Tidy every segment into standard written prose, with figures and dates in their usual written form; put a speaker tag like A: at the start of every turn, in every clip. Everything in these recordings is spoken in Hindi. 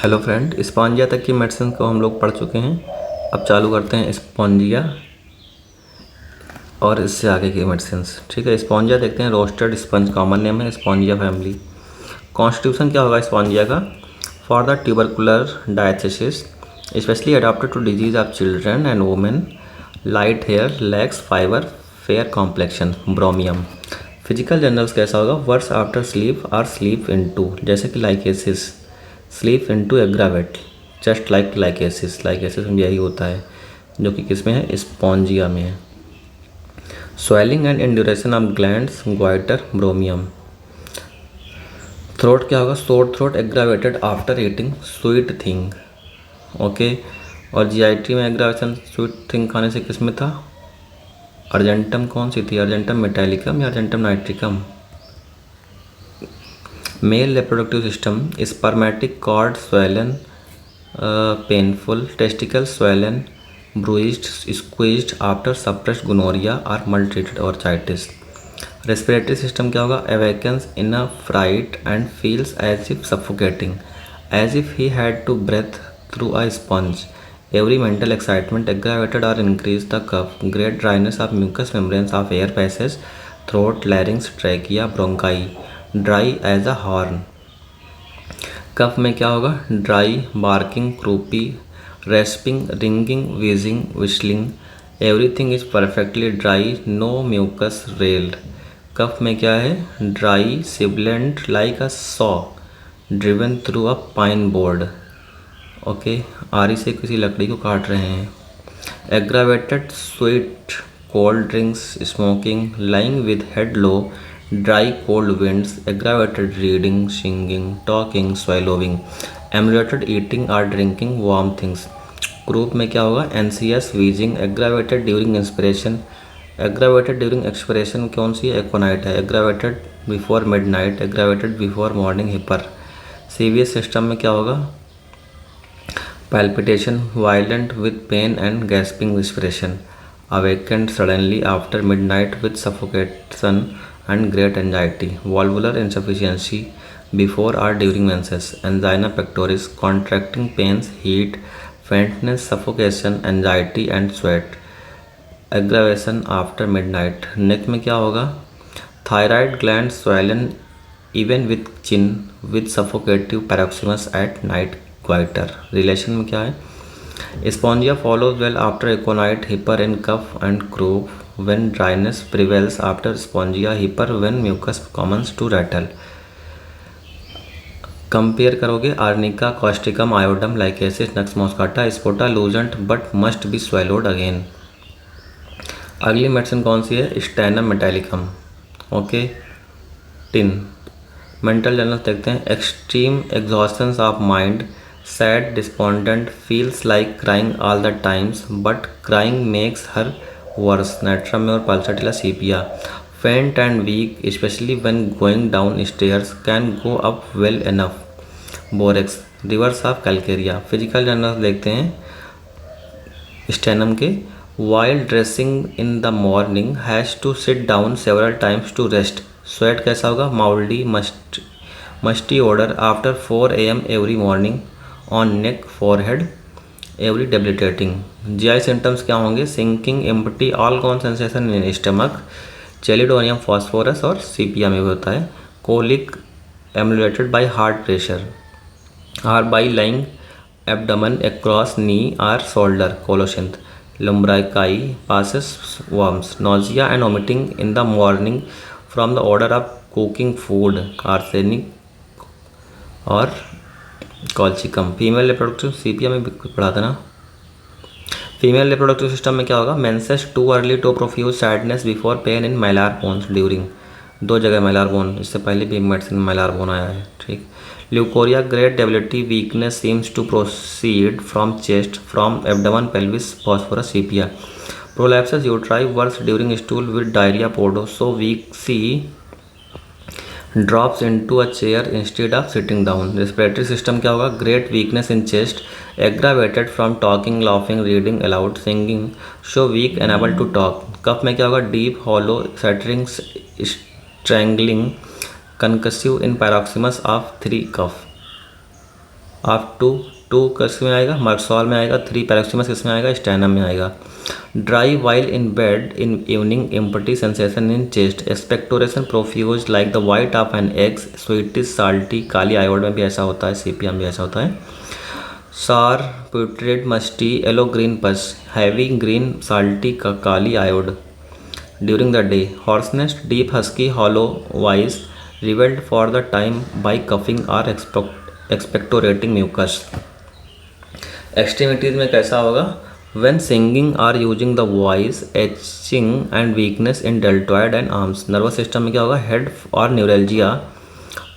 A: हेलो फ्रेंड, स्पॉन्जिया तक की मेडिसिन को हम लोग पढ़ चुके हैं। अब चालू करते हैं स्पॉन्जिया और इससे आगे की मेडिसिन। ठीक है, स्पॉन्जिया देखते हैं। रोस्टेड स्पंज कॉमन नेम है, स्पॉन्जिया फैमिली। कॉन्स्टिट्यूशन क्या होगा स्पॉन्जिया का? For the tubercular diathesis specially adapted to disease of children and women, light hair, lax, fibre, fair complexion, bromium. Physical generals कैसा होगा? Worse after sleep or sleep into, जैसे कि lachesis, sleep into aggravate, just like lachesis. Lachesis में यही होता है, जो कि किस में है? स्पॉन्जिया में है। Swelling and induration of glands, goitre, bromium. Throat क्या होगा? Sore throat aggravated after eating sweet thing. Okay, और जीआईटी में एग्रावेशन स्वीट थिंग खाने से किस में था? अर्जेंटम कौन सी थी? अर्जेंटम मेटालिकम या argentum nitricum? Male reproductive system, spermatic cord swollen, painful, testicle swollen, bruised, squeezed after suppressed gonorrhea or maltreated orchitis. Respiratory system क्या होगा? awakens in a fright and feels as if suffocating, as if he had to breathe through a sponge. Every mental excitement aggravated or increased the cough, great dryness of mucous membranes of air passage, throat, larynx, trachea, bronchi, dry as a horn. कफ में क्या होगा? Dry, barking, croupy, rasping, ringing, wheezing, whistling. Everything is perfectly dry, no mucus rale. Cough में क्या है? Dry, sibilant like a saw driven through a pine board. Okay, आरी से किसी लकड़ी को काट रहे हैं। Aggravated sweet, cold drinks, smoking, lying with head low, dry cold winds, aggravated reading, singing, talking, swallowing, ameliorated eating और ड्रिंकिंग वार्म थिंग्स। ग्रुप में क्या होगा? एनसीएस, wheezing, aggravated during inspiration. Aggravated during expiration कौन सी है? एक्वानाइट है। Aggravated before midnight, aggravated before morning hepar. CVS system में क्या होगा? palpitation, violent with pain and gasping respiration, awakened suddenly after midnight with suffocation and great anxiety, valvular insufficiency before or during menses, angina pectoris, contracting pains, heat, faintness, suffocation, anxiety and sweat, aggravation after midnight. neck में क्या होगा? thyroid gland swollen even with chin with suffocative paroxysms at night, goiter. Relation में क्या है? Spongia follows well after aconite, hyper in cough and croup when dryness prevails after spongia, hyper when mucus commons to rattle. Compare करोगे arnica, causticum, iodum, lachesis, nux moschata, स्पोटा, लूजेंट but must be swallowed again. अगली मेडिसिन कौन सी है? Stannum metallicum. Okay, tin. Mental generals देखते हैं। Extreme exhaustion of mind, sad, despondent, feels like crying all the times, but crying makes her worse. Natrum और Pulsatilla sepia. Faint and weak, especially when going down stairs, can go up well enough. Borax, reverse of calcaria. Physical journals देखते हैं स्टेनम के। While dressing in the morning, has to sit down several times to rest. Sweat कैसा होगा? Mouldy, musty odor after 4 AM every morning. On neck, forehead, every debilitating. GI symptoms क्या होंगे? Sinking, empty, all gone sensation in stomach, chelidonium phosphorus और सीपिया में भी होता है। Colic, ameliorated by hard pressure, or by lying abdomen across knee or shoulder, colocynth. लुम्ब्राइकाई, passes worms, nausea and vomiting in the morning from the odour of cooking food, arsenic और कॉल्चिकम। फीमेल रिप्रोडक्टिव सीपिया में भी पढ़ा था ना। फीमेल रिप्रोडक्टिव सिस्टम में क्या होगा? Menses, too early too profuse sadness before pain in malar bones during. दो जगह मैलार बोन, इससे पहले भी मेडिसिन मैलार बोन आया है। ठीक। Leucorrhoea, great debility, weakness seems to proceed from chest, from abdomen, pelvis, phosphorus, sepia. Prolapsus uteri, worse during stool with diarrhoea, podo, so weak she drops into a chair instead of sitting down. Respiratory system क्या होगा? Great weakness in chest, aggravated from talking, laughing, reading aloud, singing, so weak, unable to talk. Cough में क्या होगा? Deep, hollow, shattering, strangling, concussive in paroxysms of 3 कफ। आप टू किस में आएगा, मर्सॉल में आएगा। 3 पैरोक्सिमस किस में आएगा, स्टेनम में आएगा। Dry while in bed in evening, empty sensation in chest, expectoration profuse like the white of an eggs, sweetish salty, kali iod में भी ऐसा होता है, सीपिया में भी ऐसा होता है। Sour putrid musty yellow green pus, heavy green salty kali iod during the day. Hoarseness deep husky hollow voice relieved for the time by coughing or expectorating mucus. Extremities में कैसा होगा, when singing or using the voice, aching and weakness in deltoid and arms. Nervous system में क्या होगा, हेड और neuralgia,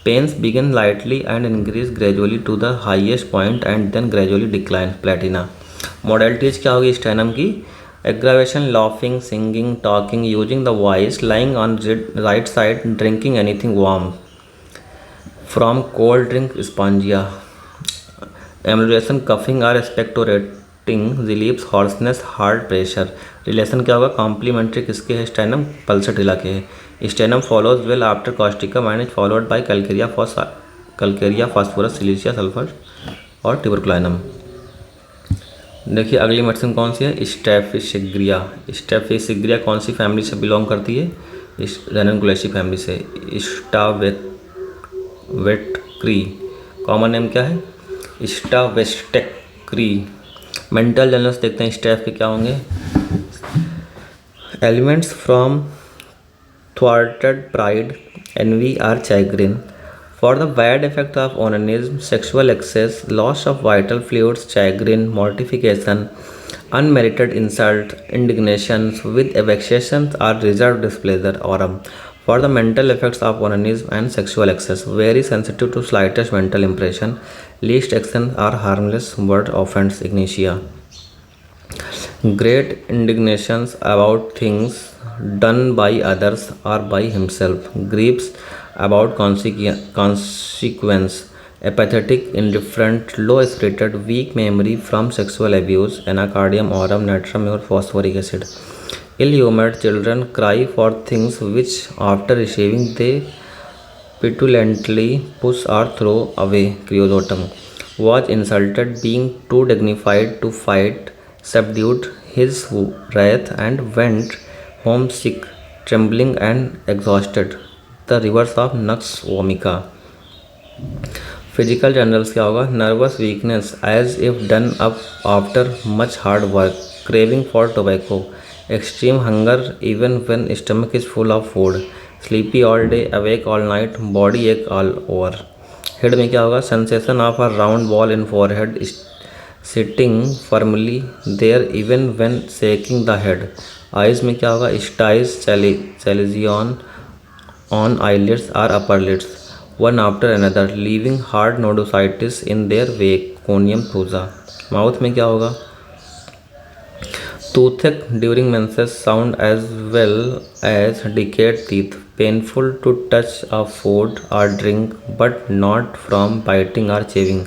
A: pains begin lightly and increase gradually to the highest point and then gradually decline, Platina. Modalities क्या होगी स्टेनम की, aggravation, laughing, singing, talking, using the voice, lying on right side, drinking anything warm from cold drink, spongia. Amelioration, coughing or expectorating, relieves hoarseness, hard pressure. Relation क्या होगा, कॉम्प्लीमेंट्री किसके है, स्टेनम पल्सटिला के है। Stannum follows well after causticum and is followed by calcarea phosphorus silicea sulphur और ट्यूबरकुलिनम। देखिए अगली मेडिसिन कौन सी है, स्टेफिसिग्रिया। स्टेफिसिग्रिया कौन सी फैमिली से बिलोंग करती है, रेननकुलेसी फैमिली से। स्टावेट्क्री कॉमन नेम क्या है, स्टावेस्टेक्री। मेंटल जर्नल्स देखते हैं स्टेफ के क्या होंगे, ailments from thwarted pride, envy or chagrin, for the bad effect of onanism, sexual excess, loss of vital fluids, chagrin, mortification, unmerited insult, indignations with vexations are reserved displeasure, aurum. For the mental effects of onanism and sexual excess, very sensitive to slightest mental impression, least actions are harmless, word offends, ignitia. Great indignations about things done by others or by himself, grieves about consequence, apathetic, indifferent, low-spirited, weak memory from sexual abuse, anacardium, aurum, natrum, or phosphoric acid. Ill-humored children cry for things which, after receiving, they petulantly push or throw away, Chrysostom. Was insulted, being too dignified to fight, subdued his wrath and went home sick, trembling and exhausted. The reverse of nux vomica. Physical generals क्या होगा, nervous weakness as if done up after much hard work, craving for tobacco, extreme hunger even when stomach is full of food, sleepy all day, awake all night, body ache all over. Head में क्या होगा, sensation of a round ball in forehead, sitting firmly there even when shaking the head. Eyes में क्या होगा, styes chalazion on eyelids or upper leads, one after another, leaving hard nodositis in their wake, conium thuja. Mouth में क्या होगा, toothache during menses, sound as well as decayed teeth, painful to touch of food or drink but not from biting or chewing,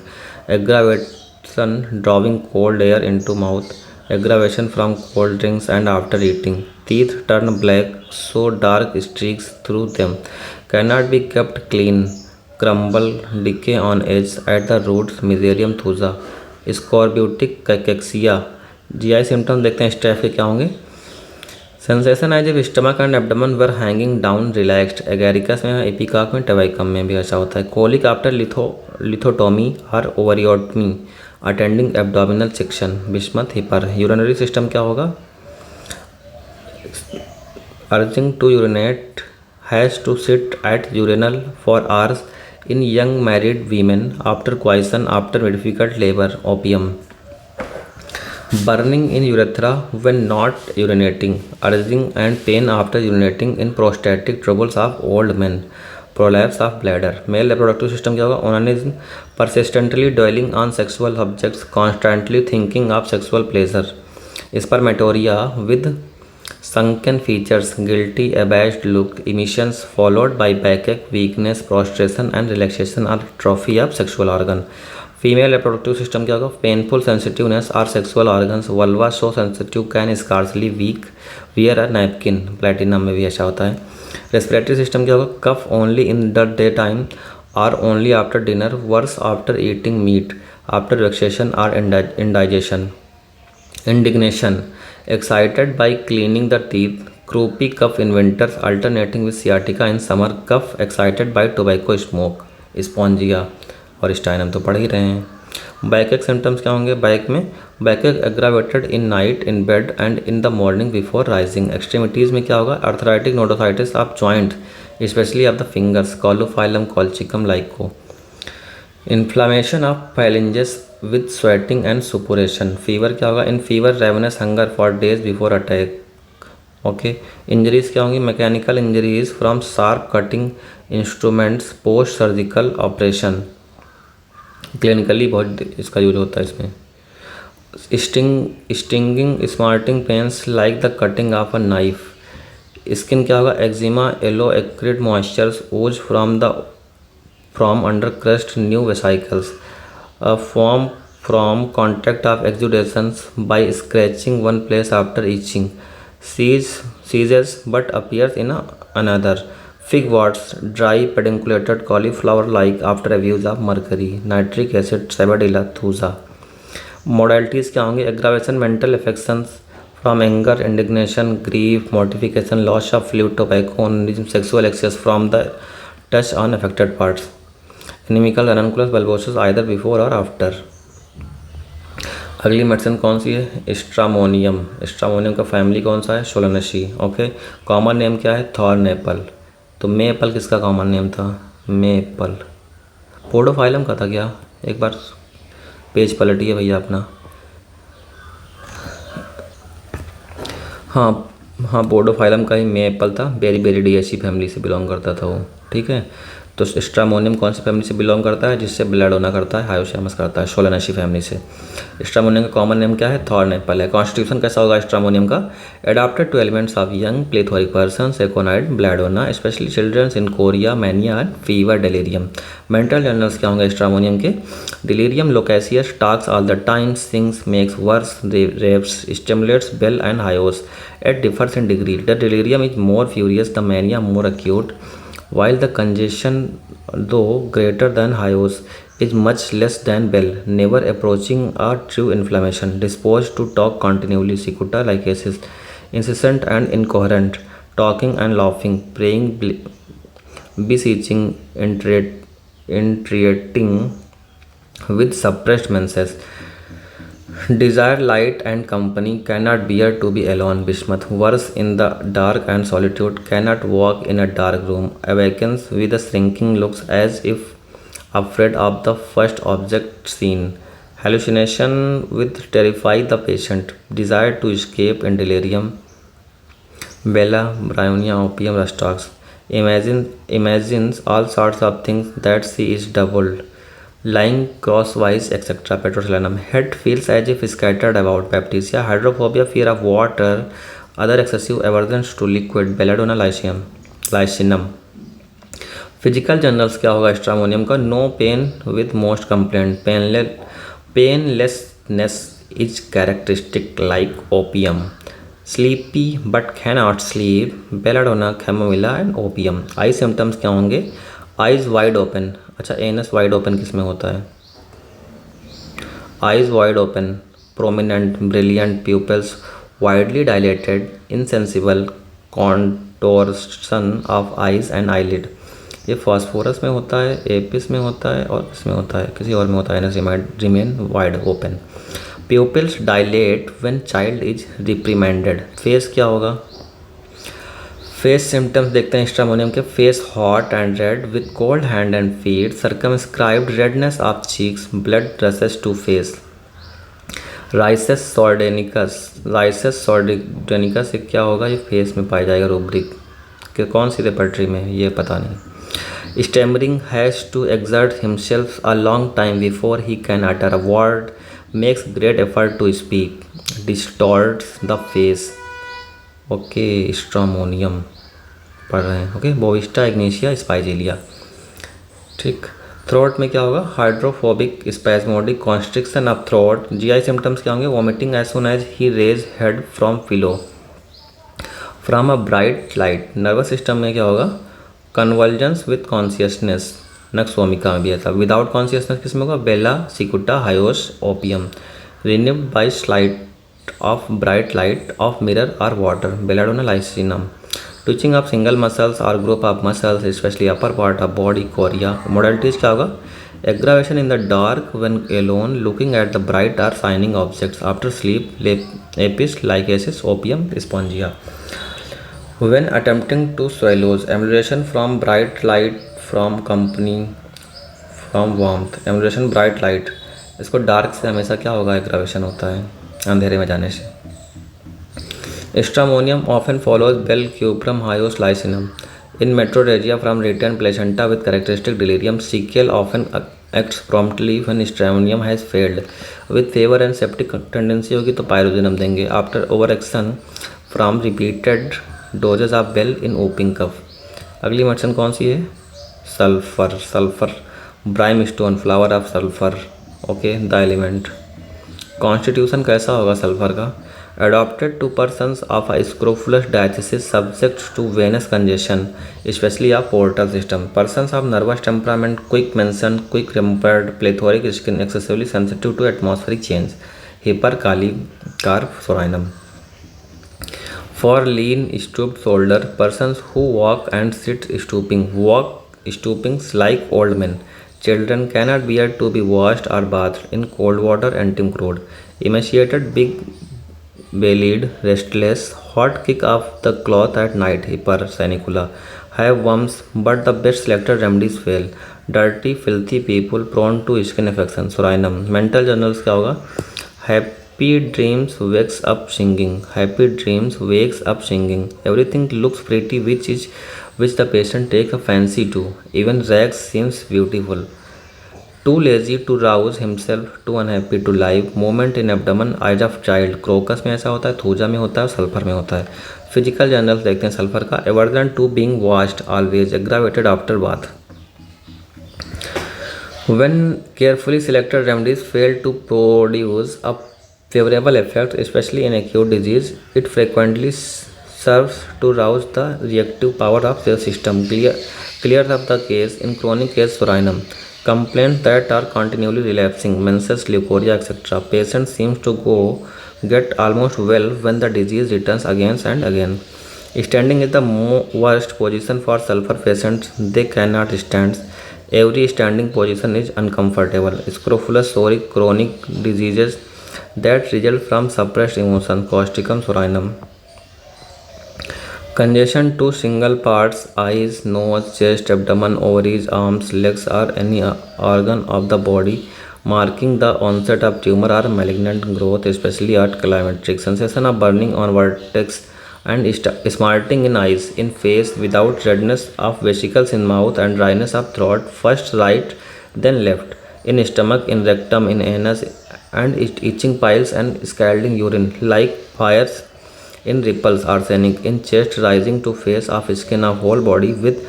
A: aggravation drawing cold air into mouth, aggravation from cold drinks and after eating, teeth turn black so dark streaks through them, cannot be kept clean, crumble, decay on edge at the roots, miserium thuja, scorbutic cachexia। GI symptoms देखते हैं स्टेफ के क्या होंगे, सेंसेशन है जब stomach and abdomen were hanging down relaxed, agaricus में, एपिकाक में, टबाइकम में भी ऐसा होता है। कोलिक आफ्टर लिथोटोमी और ovariotomy, attending abdominal section, bismuth hepar. Urinary system क्या होगा, urging to urinate, has to sit at urinal for hours in young married women after quiescence after difficult labor, opium. Burning in urethra when not urinating, urging and pain after urinating in prostatic troubles of old men, prolapse of bladder। Male reproductive system क्या होगा, onanism, persistently dwelling on sexual objects, constantly thinking of sexual pleasure, spermatoria with sunken features, guilty abashed look, emissions followed by backache, weakness, prostration and relaxation or atrophy of sexual organ। Female reproductive system क्या होगा, painful sensitiveness or sexual organs, vulva so sensitive can scarcely weak wear a napkin, platinum में भी ऐसा होता है। रेस्पिरेटरी सिस्टम क्या होगा, cough only in the day time are only after dinner, worse after eating meat, after vexation or indigestion. Indignation, excited by cleaning the teeth, croupy cough in winters alternating with sciatica in summer, cough excited by tobacco smoke, Spongia और स्टाइन हम तो पढ़ ही रहे हैं। बैकएक सिम्टम्स क्या होंगे बैक में? Backache aggravated in night in bed and in the morning before rising. Extremities में क्या होगा? Arthritic nodosities of joint specially of the fingers, caulophyllum colchicum lyco. Inflammation of phalanges with sweating and suppuration. Fever क्या होगा? In fever ravenous hunger for days before attack. Okay. Injuries क्या होंगी? Mechanical injuries from sharp cutting instruments post surgical operation. Clinically बहुत इसका यूज होता है इसमें। Stinging smarting pains like the cutting of a knife. Skin क्या होगा? Eczema yellow acrid moistures ooze from under crust new vesicles form from contact of exudations by scratching one place after itching. seizes but appears in another. Fig warts, dry pedunculated cauliflower-like after abuse of mercury, nitric acid, Sabadilla thusa. Modalities क्या होंगे? Aggravation, mental affections from anger, indignation, grief, mortification, loss of fluid, tobacco, onanism, sexual excess from the touch on affected parts. Inimical ranunculus bulbosus either before or after. अगली मेडिसिन कौन सी है? स्ट्रामोनियम। स्ट्रामोनियम का फैमिली कौन सा है? सोलेनेसी। ओके। कॉमन नेम क्या है? Thorn Apple. तो मे एप्पल किसका कॉमन नेम था? मे एप्पल। पोडोफाइलम का था क्या? एक बार पेज पलटिए भैया अपना। हाँ पोडोफाइलम का ही मे एप्पल था। बेरीबेरिडिएसी फैमिली से बिलोंग करता था वो। ठीक है। तो स्ट्रामोनियम कौन सी फैमिली से बिलोंग करता है? जिससे ब्लैडोना करता है, हायोशैमस करता है, सोलेनेसी फैमिली से। स्ट्रामोनियम का कॉमन नेम क्या है? थॉर्न एप्पल है। कॉन्स्टिट्यूशन कैसा होगा स्ट्रामोनियम का? Adapted to elements of young plethoric person, aconite, belladonna, specially childrens in chorea, mania and fever, delirium. Mental generals क्या होंगे स्ट्रामोनियम के? Delirium loquacious, talks all the time, sings, makes verses, raves, stimulates bell and hyos at differs in degree. The delirium is more furious, the mania more acute, while the congestion, though greater than Hyos, is much less than Bell, never approaching a true inflammation, disposed to talk continually, cicuta lycasis, incessant and incoherent, talking and laughing, praying, beseeching, entreating with suppressed menses. Desire light and company, cannot bear to be alone, Bismuth, worse in the dark and solitude, cannot walk in a dark room, awakens with a shrinking looks as if afraid of the first object seen, hallucination with terrify the patient, desire to escape in delirium, Bella, Bryonia, opium, rustox, imagines all sorts of things that she is doubled, lying crosswise, etc. Petroselinum. Head feels as if scattered about. Baptisia, hydrophobia, fear of water, other excessive aversions to liquid. Belladonna, lycinum. Physical generals क्या होगा स्ट्रामोनियम का? No pain with most complaint, painlessness is characteristic like opium, sleepy but cannot sleep, belladonna, chamomilla and opium. Eye symptoms क्या होंगे? Eyes wide open. अच्छा, एनस वाइड ओपन किस में होता है? Eyes wide open, prominent brilliant pupils, widely dilated, insensible, contortion of eyes and eyelid. ये फॉस्फोरस में होता है, एपिस में होता है और किस में होता है? किसी और में होता है। Anus remain wide open. Pupils dilate when child is reprimanded. Face क्या होगा? फेस सिम्टम्स देखते हैं स्ट्रामोनियम के। Face hot and red with cold hand and feet, circumscribed redness of cheeks, blood rushes to face. Risus sardonicus ये क्या होगा? ये फेस में पाया जाएगा। रूब्रिक कि कौन सी रेपर्टरी में, ये पता नहीं। Stammering, has to exert himself a long time before he can utter a word, makes great effort to speak, distorts the face. Okay, stramonium पढ़ रहे हैं। Okay, bovista, ignatia, spigelia. ठीक। थ्रोट में क्या होगा? Hydrophobic, spasmodic, constriction of throat. GI symptoms क्या होंगे? Vomiting as soon as he raise head from pillow, from a bright light. Nervous system में क्या होगा? Convulsions with consciousness, nux vomica में भी ऐसा। विदाउट कॉन्शियसनेस किस में होगा? Bella cicuta hyos opium. Renewed by slight of bright light of mirror or water, belladonna lysinum. Twitching of single muscles or group of muscles, especially upper part of body, chorea. Modalities क्या होगा? Aggravation in the dark when alone, looking at the bright or shining objects after sleep, apis, lycasis, opium, spongia. When attempting to swallow, emulation from bright light, from company, from warmth. Emulation bright light, इसको डार्क से हमेशा क्या होगा? एग्रावेशन होता है अंधेरे में जाने से। Stramonium often follows bell cuprum hyos lyssinum in metrorrhagia from return placenta with characteristic delirium sequel often acts promptly when stramonium has failed with fever and septic tendency होगी तो पायरोजिनम देंगे after over action from repeated doses of bell in whooping cough. अगली मेडिसिन कौन सी है? Sulphur. Sulphur brimstone, flower of sulphur, okay the element. Constitution कैसा होगा सल्फर का? Adapted to persons of scrofulous diathesis subject to venous congestion specially of portal system. Persons of nervous temperament, quick motion, quick tempered, plethoric skin, excessively sensitive to atmospheric change. Hepar kali carb psorinum. For lean stooped shoulder, persons who walk and sit stooping, walk stooping like old men. Children cannot bear to be washed or bathed in cold water and crude. Emaciated, big-bellied, restless, hot kick off the cloth at night, hypersanicula. Have worms, but the best selected remedies fail. Dirty, filthy people prone to skin infection, sorinum. Mental journals क्या होगा? Happy dreams wakes up singing. Happy dreams wakes up singing. Everything looks pretty, which the patient takes a fancy to. Even rags seems beautiful. Too lazy to rouse himself, too unhappy to live. Movement in abdomen, eyes of child. Crocus में ऐसा होता है, थूजा में होता है, सल्फर में होता है। फिजिकल जर्नल्स देखते हैं सल्फर का। Aversion to being washed always, aggravated after bath. When carefully selected remedies fail to produce a favorable effect, especially in acute disease, it frequently serves to rouse the reactive power of the system. Clears up the case in chronic case sorinum. Complaints that are continually relapsing, menses, leukorrhea, etc. Patient seems to get almost well when the disease returns again and again. Standing is the worst position for sulfur patients. They cannot stand. Every standing position is uncomfortable. Scrofulous, psoriatic, chronic diseases that result from suppressed emotion. Causticum sorinum. Congestion to single parts, eyes, nose, chest, abdomen, ovaries, arms, legs, or any organ of the body, marking the onset of tumor or malignant growth, especially at climacteric. Sensation of burning on vertex and smarting in eyes, in face, without redness of vesicles in mouth and dryness of throat, first right, then left, in stomach, in rectum, in anus, and itching piles and scalding urine, like fires in ripples, arsenic, in chest rising to face of skin of whole body with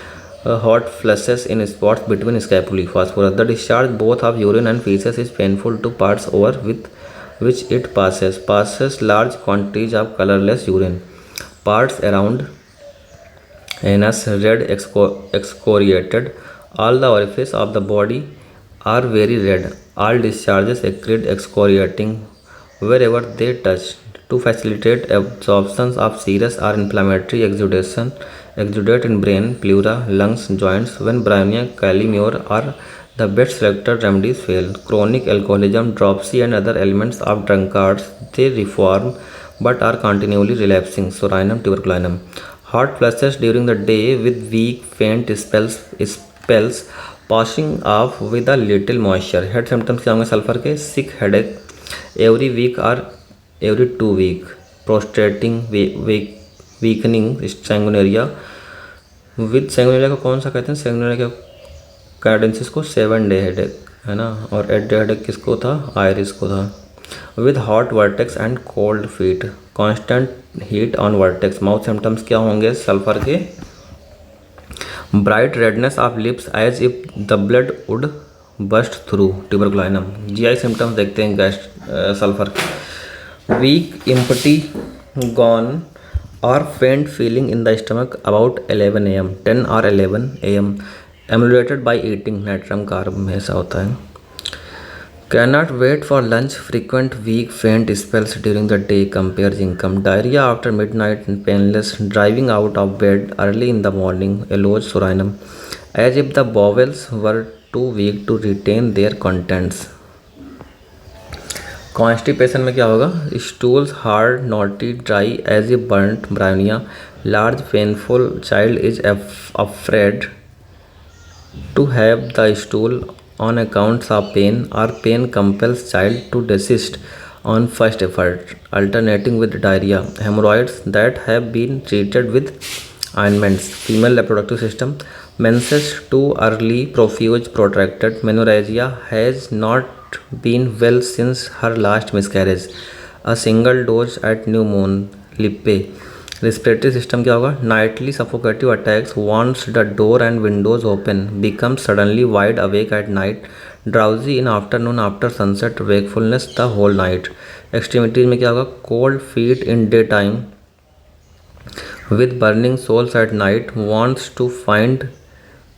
A: hot flushes in spots between scapulae, phosphorus. The discharge both of urine and feces is painful to parts over with which it passes large quantities of colorless urine. Parts around anus red excoriated. All the orifices of the body are very red. All discharges accrete excoriating wherever they touch. To facilitate absorption of serous or inflammatory exudate in brain, pleura, lungs, joints. When bryonia, calimure are the best selected remedies fail. Chronic alcoholism, dropsy, and other elements of drunkards, they reform but are continually relapsing. Sorinum tuberculinum. Hot flushes during the day with weak, faint spells passing off with a little moisture. Head symptoms क्या होंगे सल्फर के? Sick headache every week or every 2 week. Prostrating, weakening, sanguinaria. With sanguinaria को कौन सा कहते हैं? sanguinaria कैडेंसिस को 7 day headache है ना, और 8 day headache किसको था? आयरिस को था. With hot vertex and cold feet, constant heat on vertex. Mouth symptoms क्या होंगे सल्फर के? Bright redness of lips as if the blood would burst through. Tuberculinum. GI symptoms देखते हैं सल्फर के. Weak, empty, gone or faint feeling in the stomach about 11 am, 10 or 11 am. Emulated by eating, nitrum carb में ऐसा होता है। Cannot wait for lunch, frequent weak faint spells during the day, compares income, diarrhea after midnight, painless, driving out of bed early in the morning, allows surinam, as if the bowels were too weak to retain their contents. Constipation में क्या होगा? Stools hard knotty dry as a burnt bryonia, large painful, child is afraid to have the stool on accounts of pain, or pain compels child to desist on first effort, alternating with diarrhea, hemorrhoids that have been treated with ointments, female reproductive system, menses too early, profuse, protracted, menorrhagia, has not been well since her last miscarriage, a single dose at new moon, lippe. Respiratory system क्या होगा? Nightly suffocative attacks, wants the door and windows open, become suddenly wide awake at night, drowsy in afternoon after sunset, wakefulness the whole night. Extremities में क्या होगा? Cold feet in day time with burning soles at night, wants to find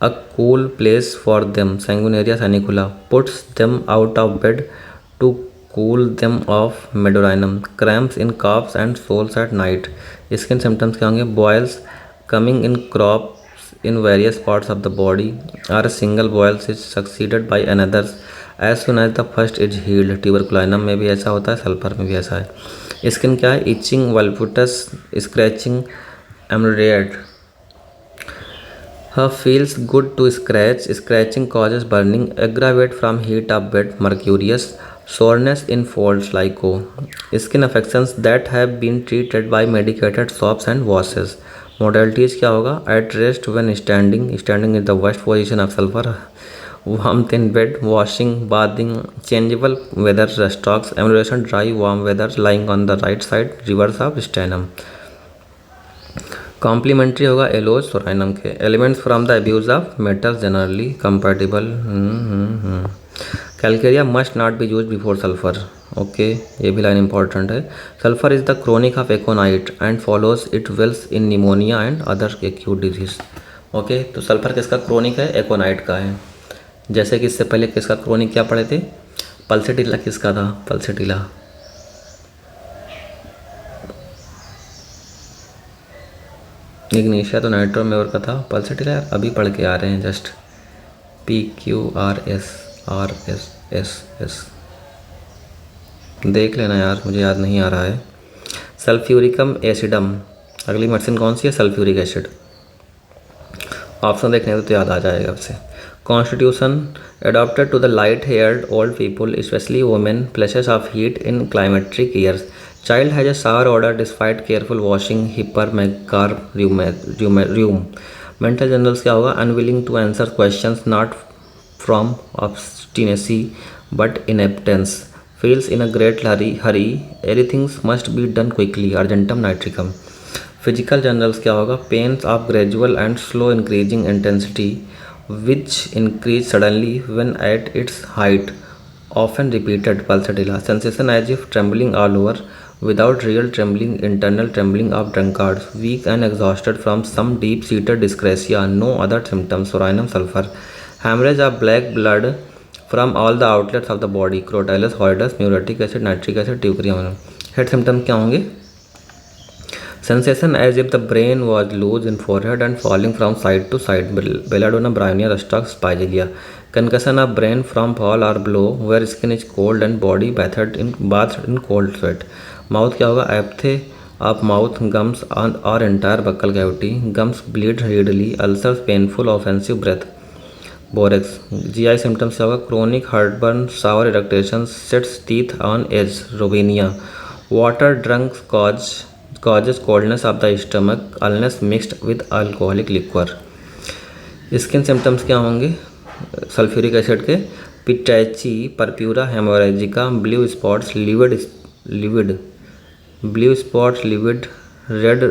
A: a cool place for them, sanguinaria sanicula, puts them out of bed to cool them off, medorinum, cramps in calves and soles at night. Skin symptoms क्या होंगे? boils coming in crops in various parts of the body, or a single boil is succeeded by another as soon as the first is healed. tuberculinum में भी ऐसा होता है, सल्फर में भी ऐसा है। स्किन क्या है? itching, vulvulus, scratching, emerald. feels good to scratch, scratching causes burning, aggravate from heat of bed, mercurius, soreness in folds, lyco. Skin affections that have been treated by medicated soaps and washes. Modalities क्या होगा? at rest when standing, standing is the worst position of sulfur, warmth in bed, washing, bathing, changeable weather stocks, emulation, dry warm weather, lying on the right side, reverse of sternum. Complementary होगा एलोज सोराइनम के। Elements from the abuse of metals generally compatible. Calcarea must not be use before sulphur. Okay, ये भी लाइन इंपॉर्टेंट है। Sulphur is the chronic of aconite and follows it wells in pneumonia and other acute disease. Okay, तो सल्फर किसका क्रोनिक है? एकोनाइट का है। जैसे कि इससे पहले किसका क्रोनिक क्या पढ़े थे? पल्सेटिला किसका था? पल्सेटिला इग्निशिया तो नाइट्रो मेवर का था। पल्सेटिला अभी पढ़ के आ रहे हैं जस्ट। PQRS देख लेना यार, मुझे याद नहीं आ रहा है। सल्फ्यूरिकम एसिडम, अगली मेडिसिन कौन सी है? Sulphuric acid. ऑप्शन देखने तो याद आ जाएगा आपसे। Constitution adapted to the light-haired old people, especially women, flashes of heat in climatic years. Child has a sour odor despite careful washing. Hypermecarrhum. Mental generals क्या होगा? Unwilling to answer questions not from obstinacy but inaptness. Feels in a great hurry. Everything must be done quickly. Argentum nitricum. Physical generals क्या होगा? Pains of gradual and slow increasing intensity, which increase suddenly when at its height, often repeated. Pulsatilla. Sensation as if trembling all over, without real trembling, internal trembling of drunkards, weak and exhausted from some deep-seated dyscrasia, no other symptoms. Sorinum sulfur. Hemorrhage of black blood from all the outlets of the body. Crotalus horridus, muriatic acid, nitric acid, teucrium. Head symptoms क्या होंगे? Sensation as if the brain was loose in forehead and falling from side to side. Belladonna, bryonia, rustock, spigelia. Concussion of brain from fall or blow where skin is cold and body bathed in cold sweat. Mouth क्या होगा? Apathy of mouth, gums or entire buccal cavity. Gums bleed readily. Ulcers, painful, offensive breath. Borax. GI symptoms क्या होगा? Chronic heartburn, sour irritation, sets teeth on edge. Robinia. Water drunk causes coldness of the stomach, illness mixed with alcoholic liquor. Skin symptoms क्या होंगे सल्फ्यूरिक एसिड के? Petechiae, purpura, haemorrhagica, blue spots, livid, red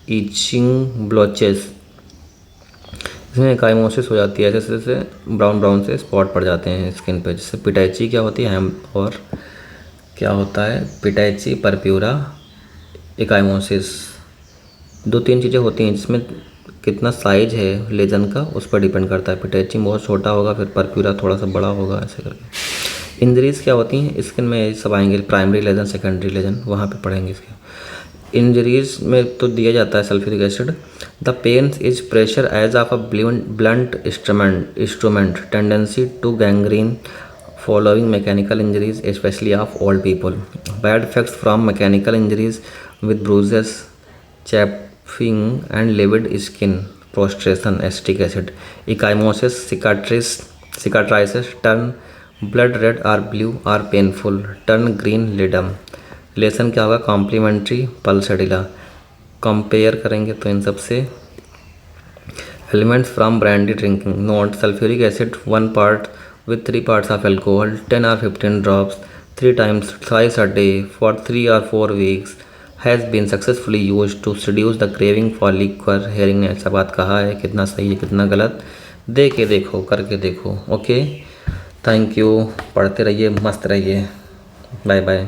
A: itching, blotches. इसमें एकाइमोसिस हो जाती है, जैसे ब्राउन से स्पॉट पड़ जाते हैं स्किन पे। जैसे पिटैची क्या होती है और क्या होता है? पिटैची, परप्यूरा, एकाइमोसिस, 2-3 चीज़ें होती हैं जिसमें कितना साइज है लेजन का उस पर डिपेंड करता है। पिटेचिम बहुत छोटा होगा, फिर परप्यूरा थोड़ा सा बड़ा होगा, ऐसे करके। इंजरीज क्या होती हैं स्किन में, ये सब आएंगे, प्राइमरी लेजन, सेकेंडरी लेजन, वहाँ पे पढ़ेंगे इसके। इंजरीज में तो दिया जाता है sulphuric acid. The pain is pressure as of a blunt instrument tendency to gangrene following mechanical injuries, especially of old people. Bad effects from mechanical injuries with bruises, chapping and livid skin, prostration, acetic acid. Ecchymosis, cicatrices turn blood red or blue or painful, turn green lidum. Lesson क्या होगा, कॉम्प्लीमेंट्री पल्सडिला। कंपेयर करेंगे तो इन सब से। Elements from brandy drinking note, sulphuric acid 1 part with 3 parts of alcohol, 10 or 15 drops 3 times twice a day for 3 or 4 weeks has been successfully used to reduce the craving for liquor। Hearing ने ऐसा बात कहा है, कितना सही है कितना गलत, दे के देखो, करके देखो। ओके, थैंक यू, पढ़ते रहिए, मस्त रहिए, बाय बाय।